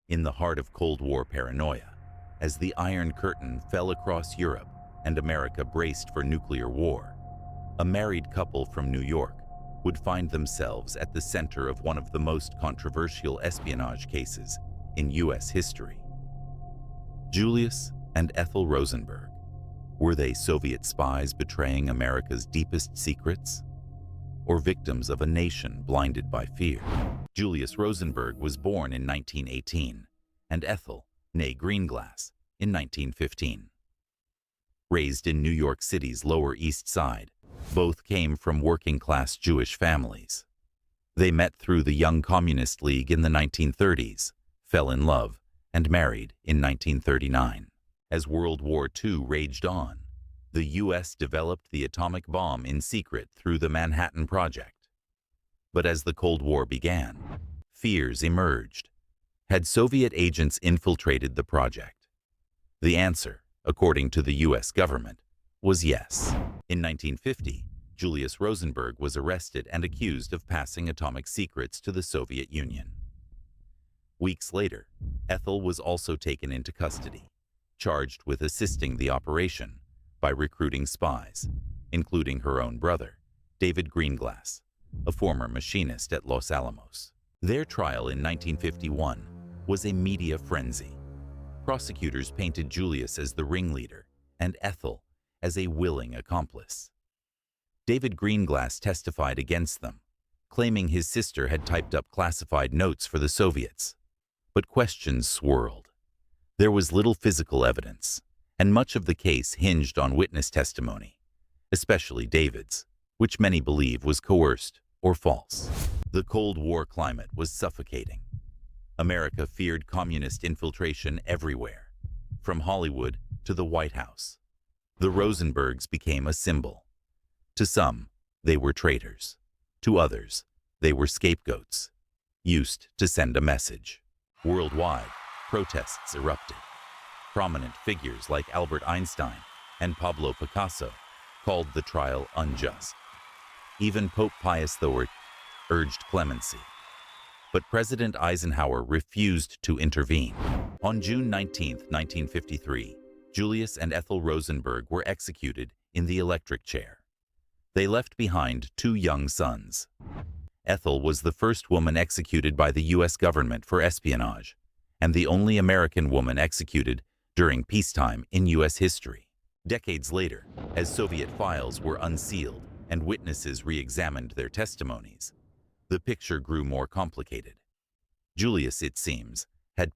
in the heart of Cold War paranoia, as the Iron Curtain fell across Europe and America braced for nuclear war, a married couple from New York would find themselves at the center of one of the most controversial espionage cases in U.S. history. Julius and Ethel Rosenberg. Were they Soviet spies betraying America's deepest secrets? Or victims of a nation blinded by fear? Julius Rosenberg was born in 1918, and Ethel, née Greenglass, in 1915. Raised in New York City's Lower East Side, both came from working-class Jewish families. They met through the Young Communist League in the 1930s, fell in love, and married in 1939. As World War II raged on, the U.S. developed the atomic bomb in secret through the Manhattan Project. But as the Cold War began, fears emerged. Had Soviet agents infiltrated the project? The answer, according to the U.S. government, was yes. In 1950, Julius Rosenberg was arrested and accused of passing atomic secrets to the Soviet Union. Weeks later, Ethel was also taken into custody, charged with assisting the operation by recruiting spies, including her own brother, David Greenglass, a former machinist at Los Alamos. Their trial in 1951 was a media frenzy. Prosecutors painted Julius as the ringleader and Ethel as a willing accomplice. David Greenglass testified against them, claiming his sister had typed up classified notes for the Soviets. But questions swirled. There was little physical evidence, and much of the case hinged on witness testimony, especially David's, which many believe was coerced or false. The Cold War climate was suffocating. America feared communist infiltration everywhere, from Hollywood to the White House. The Rosenbergs became a symbol. To some, they were traitors. To others, they were scapegoats, used to send a message. Worldwide, protests erupted. Prominent figures like Albert Einstein and Pablo Picasso called the trial unjust. Even Pope Pius XIII urged clemency. But President Eisenhower refused to intervene. On June 19, 1953, Julius and Ethel Rosenberg were executed in the electric chair. They left behind 2 young sons. Ethel was the first woman executed by the U.S. government for espionage, and the only American woman executed during peacetime in U.S. history. Decades later, as Soviet files were unsealed and witnesses re-examined their testimonies, the picture grew more complicated. Julius, it seems,